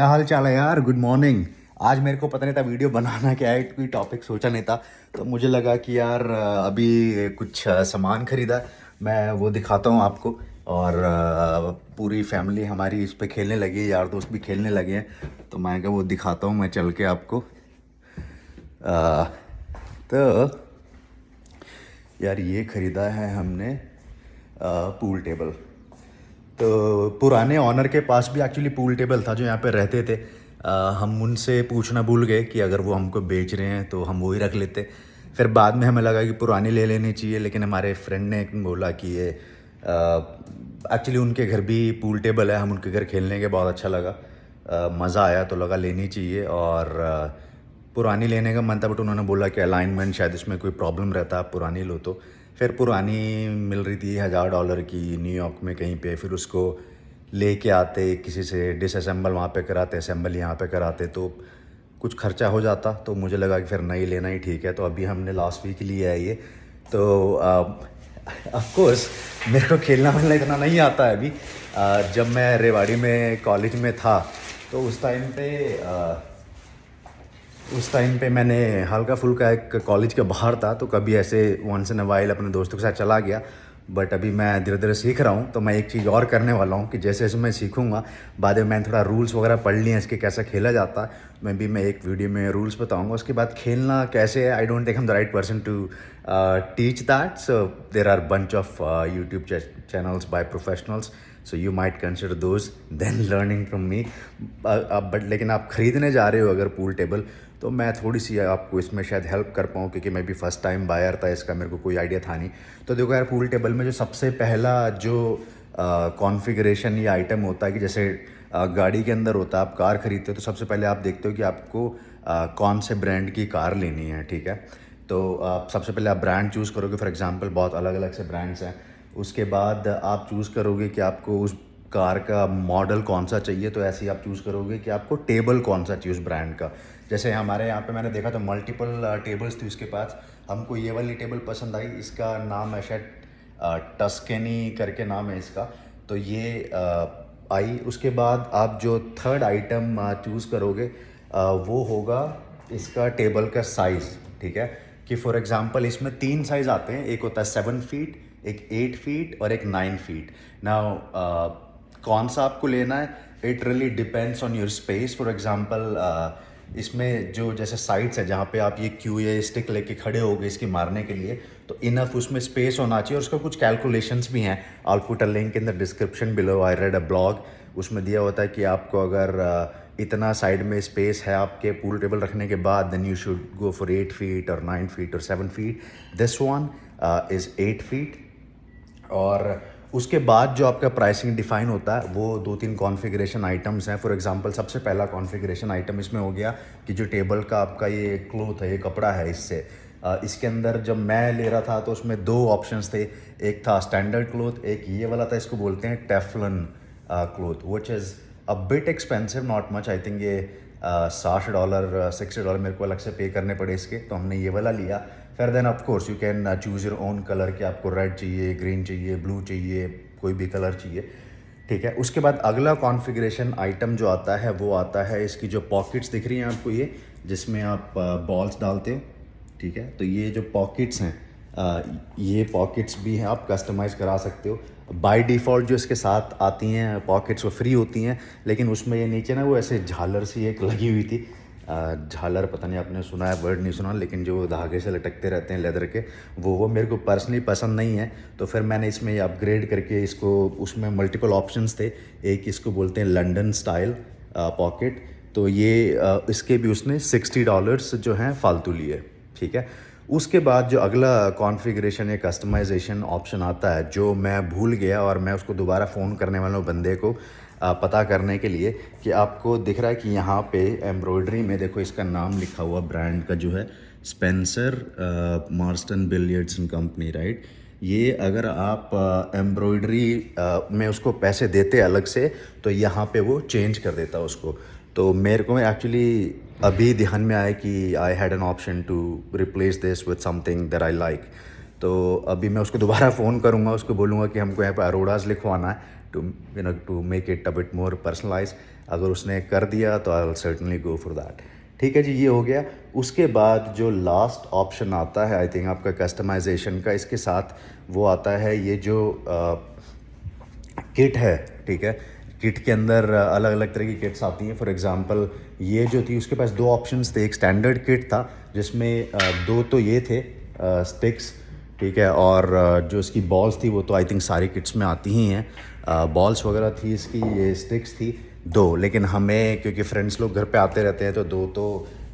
क्या हाल चाल है यार। Good morning. आज मेरे को पता नहीं था वीडियो बनाना क्या है, कोई टॉपिक सोचा नहीं था। तो मुझे लगा कि यार अभी कुछ सामान खरीदा, मैं वो दिखाता हूँ आपको। और पूरी फैमिली हमारी इस पे खेलने लगी है, यार दोस्त भी खेलने लगे हैं। तो मैं क्या वो दिखाता हूँ मैं चल के आपको। अ, तो यार ये ख़रीदा है हमने पूल टेबल। तो पुराने ऑनर के पास भी एक्चुअली पूल टेबल था जो यहाँ पे रहते थे। हम उनसे पूछना भूल गए कि अगर वो हमको बेच रहे हैं तो हम वही रख लेते। फिर बाद में हमें लगा कि पुरानी ले लेनी चाहिए, लेकिन हमारे फ्रेंड ने बोला कि ये एक्चुअली उनके घर भी पूल टेबल है, हम उनके घर खेलने के बहुत अच्छा लगा, मज़ा आया तो लगा लेनी चाहिए। और पुरानी लेने का मन था, बट उन्होंने बोला कि अलाइनमेंट शायद इसमें कोई प्रॉब्लम रहता है, आप पुरानी लो। तो फिर पुरानी मिल रही थी $1000 की न्यूयॉर्क में कहीं पे। फिर उसको लेके आते किसी से, डिसअसेंबल वहाँ पे कराते, असेंबल यहाँ पे कराते, तो कुछ खर्चा हो जाता। तो मुझे लगा कि फिर नई लेना ही ठीक है। तो अभी हमने लास्ट वीक लिया है ये। तो ऑफ कोर्स मेरे को खेलना वेलना इतना नहीं आता है अभी। जब मैं रेवाड़ी में कॉलेज में था तो उस टाइम पे मैंने हल्का फुल्का, एक कॉलेज के बाहर था तो कभी ऐसे वंस इन अ वाइल अपने दोस्तों के साथ चला गया। बट अभी मैं धीरे धीरे सीख रहा हूँ, तो मैं एक चीज़ और करने वाला हूँ कि जैसे जैसे मैं सीखूँगा, बाद में मैंने थोड़ा रूल्स वगैरह पढ़ लिए हैं इसके, कैसा खेला जाता है। मैं एक वीडियो में रूल्स बताऊँगा, उसके बाद खेलना कैसे है, I don't think I am the right person to teach that. So there are bunch of YouTube channels by professionals, so you might consider those than learning from me. But लेकिन आप ख़रीदने जा रहे हो अगर पूल टेबल, तो मैं थोड़ी सी आपको इसमें शायद हेल्प कर पाऊँ, क्योंकि मैं भी फ़र्स्ट टाइम बायर था इसका, मेरे को कोई आइडिया था नहीं। तो देखो यार, पूल टेबल में जो सबसे पहला जो कॉन्फ़िगरेशन या आइटम होता है कि जैसे गाड़ी के अंदर होता है, आप कार ख़रीदते हो तो सबसे पहले आप देखते हो कि आपको कौन से ब्रांड की कार लेनी है, ठीक है। तो सबसे पहले आप ब्रांड चूज़ करोगे। फॉर एग्जांपल बहुत अलग अलग से ब्रांड्स हैं। उसके बाद आप चूज़ करोगे कि आपको उस कार का मॉडल कौन सा चाहिए, तो ऐसे ही आप चूज़ करोगे कि आपको टेबल कौन सा चाहिए उस ब्रांड का। जैसे हमारे यहाँ पे मैंने देखा तो मल्टीपल टेबल्स थी उसके पास। हमको ये वाली टेबल पसंद आई, इसका नाम है शायद टस्केनी करके नाम है इसका। तो ये आई। उसके बाद आप जो थर्ड आइटम चूज़ करोगे वो होगा इसका टेबल का साइज़, ठीक है। कि फॉर एग्जांपल इसमें 3 साइज़ आते हैं, एक होता है 7 फीट, एक 8 फीट और एक 9 फीट। नाउ कौन सा आपको लेना है, it really depends on your space. For example इसमें जो जैसे साइड्स है जहाँ पे आप ये क्यू या स्टिक लेके खड़े होगे इसकी मारने के लिए, तो इनफ उसमें स्पेस होना चाहिए। और उसका कुछ कैलकुलेशंस भी हैं, I will put a link in the description below. I read a blog, उसमें दिया होता है कि आपको अगर इतना साइड में स्पेस है आपके पूल टेबल रखने के बाद, then you should go for 8 feet और 9 फीट और 7 feet. This one is 8 feet. और उसके बाद जो आपका प्राइसिंग डिफाइन होता है वो 2-3 कॉन्फ़िगरेशन आइटम्स हैं। फॉर एग्जांपल सबसे पहला कॉन्फ़िगरेशन आइटम इसमें हो गया कि जो टेबल का आपका ये क्लॉथ है, ये कपड़ा है, इससे इसके अंदर जब मैं ले रहा था तो उसमें 2 ऑप्शंस थे। एक था स्टैंडर्ड क्लॉथ, एक ये वाला था, इसको बोलते हैं Teflon cloth, which is a bit expensive, not much. I think ये $60 $60 मेरे को अलग से पे करने पड़े इसके, तो हमने ये वाला लिया। फिर then of course you can choose your own colour कि आपको रेड चाहिए, ग्रीन चाहिए, ब्लू चाहिए, कोई भी कलर चाहिए, ठीक है। उसके बाद अगला कॉन्फ़िगरेशन आइटम जो आता है वो आता है इसकी जो पॉकेट्स दिख रही हैं आपको, ये जिसमें आप बॉल्स डालते हो, ठीक है। तो ये जो पॉकेट्स हैं, ये पॉकेट्स भी हैं, आप कस्टमाइज़ करा सकते हो। बाय डिफ़ॉल्ट जो इसके साथ आती हैं पॉकेट्स वो फ्री होती हैं, लेकिन उसमें ये नीचे ना वो ऐसे झालर सी एक लगी हुई थी। झालर पता नहीं आपने सुना है, वर्ड नहीं सुना, लेकिन जो धागे से लटकते रहते हैं लेदर के, वो मेरे को पर्सनली पसंद नहीं है। तो फिर मैंने इसमें अपग्रेड करके इसको, उसमें मल्टीपल ऑप्शंस थे। एक इसको बोलते हैं लंदन स्टाइल पॉकेट, तो ये इसके भी उसने $60 जो हैं फ़ालतू लिए, ठीक है। उसके बाद जो अगला कॉन्फ़िगरेशन या कस्टमाइजेशन ऑप्शन आता है जो मैं भूल गया, और मैं उसको दोबारा फ़ोन करने वाला हूँ बंदे को पता करने के लिए कि आपको दिख रहा है कि यहाँ पे एम्ब्रॉयडरी में देखो इसका नाम लिखा हुआ ब्रांड का जो है, Spencer Marston billiards and company, right. ये अगर आप एम्ब्रॉयडरी में उसको पैसे देते अलग से, तो यहाँ पे वो चेंज कर देता उसको। तो मेरे को एक्चुअली अभी ध्यान में आया कि I had an option to replace this with something that I like. तो अभी मैं उसको दोबारा फ़ोन करूँगा, उसको बोलूँगा कि हमको यहाँ पे अरोड़ाज लिखवाना है to to make it a bit more personalize. अगर उसने कर दिया तो I will certainly go for that. ठीक है जी, ये हो गया। उसके बाद जो लास्ट ऑप्शन आता है आई थिंक आपका कस्टमाइजेशन का, इसके साथ वो आता है ये जो किट है। ठीक है, किट के अंदर अलग अलग तरह की किट्स आती हैं। फॉर एग्जांपल ये जो थी उसके पास दो ऑप्शंस थे। एक स्टैंडर्ड किट था जिसमें दो तो ये थे स्टिक्स, ठीक है, और जो इसकी बॉल्स थी वो तो आई थिंक सारी किट्स में आती ही हैं। बॉल्स वगैरह थी इसकी, ये स्टिक्स थी दो, लेकिन हमें क्योंकि फ्रेंड्स लोग घर पे आते रहते हैं तो दो तो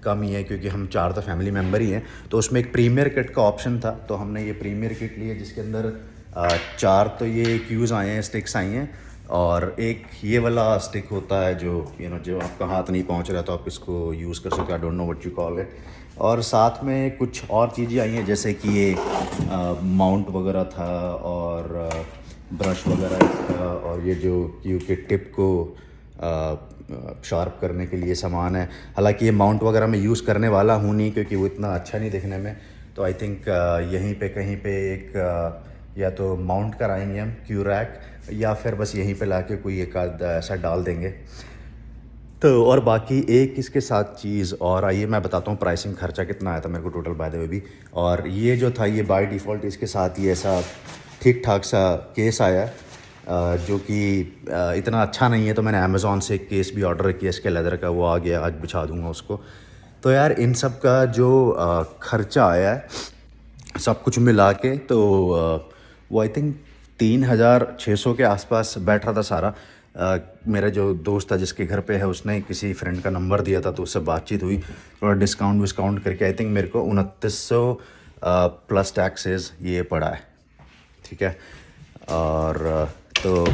कम ही है, क्योंकि हम 4 तो फैमिली मेम्बर ही हैं। तो उसमें एक प्रीमियर किट का ऑप्शन था, तो हमने ये प्रीमियर किट ली है जिसके अंदर 4 तो ये क्यूज़ आए हैं, स्टिक्स आई हैं, और एक ये वाला स्टिक होता है जो जो आपका हाथ नहीं पहुंच रहा तो आप इसको यूज़ कर सकते हो। I don't know what you call it. और साथ में कुछ और चीज़ें आई हैं जैसे कि ये माउंट वगैरह था, और ब्रश वगैरह इसका, और ये जो क्यू के टिप को शार्प करने के लिए सामान है। हालांकि ये माउंट वगैरह मैं यूज़ करने वाला हूँ नहीं, क्योंकि वो इतना अच्छा नहीं दिखने में। तो आई थिंक यहीं पे कहीं पे एक या तो माउंट कराएंगे हम क्यू रैक, या फिर बस यहीं पे लाके कोई एक आध ऐसा डाल देंगे। तो और बाकी एक इसके साथ चीज़ और आइए मैं बताता हूँ प्राइसिंग, खर्चा कितना आया था मेरे को टोटल बाय द वे भी। और ये जो था ये बाय डिफ़ॉल्ट इसके साथ ये ऐसा ठीक ठाक सा केस आया, जो कि इतना अच्छा नहीं है। तो मैंने अमेज़ॉन से एक केस भी ऑर्डर किया इसके लेदर का, वो आ गया, आज बिछा दूँगा उसको। तो यार इन सब का जो खर्चा आया है सब कुछ मिला के, तो वो आई थिंक 3600 के आसपास बैठ रहा था सारा। मेरा जो दोस्त था जिसके घर पे है उसने किसी फ्रेंड का नंबर दिया था, तो उससे बातचीत हुई, थोड़ा डिस्काउंट विस्काउंट करके आई थिंक मेरे को 2900 प्लस टैक्सेस ये पड़ा है। ठीक है, और तो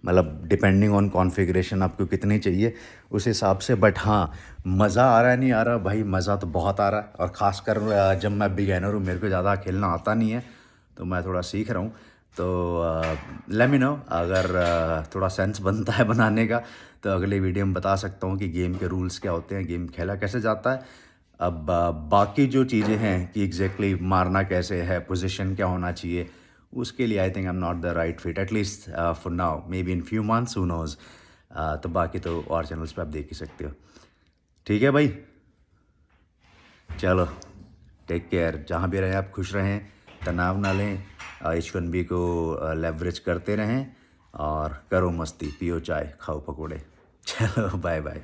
मतलब डिपेंडिंग ऑन कॉन्फ़िगरेशन आपको कितनी चाहिए उस हिसाब से। बट हाँ, मज़ा आ रहा है नहीं आ रहा भाई, मज़ा तो बहुत आ रहा है। और ख़ासकर जब मैं बिगैनर हूँ, मेरे को ज़्यादा खेलना आता नहीं है, तो मैं थोड़ा सीख रहा हूँ। तो लेट मी नो अगर थोड़ा सेंस बनता है बनाने का, तो अगले वीडियो में बता सकता हूँ कि गेम के रूल्स क्या होते हैं, गेम खेला कैसे जाता है। अब बाकी जो चीज़ें हैं कि एग्जैक्टली मारना कैसे है, पोजीशन क्या होना चाहिए, उसके लिए I think I am not the right fit, at least for now, maybe in few months, who knows. तो बाकी तो और चैनल्स पे आप देख ही सकते हो। ठीक है भाई, चलो टेक केयर, जहाँ भी रहें आप खुश रहें, तनाव ना लें, H1B को लेवरेज करते रहें, और करो मस्ती, पियो चाय, खाओ पकोड़े। चलो बाय बाय।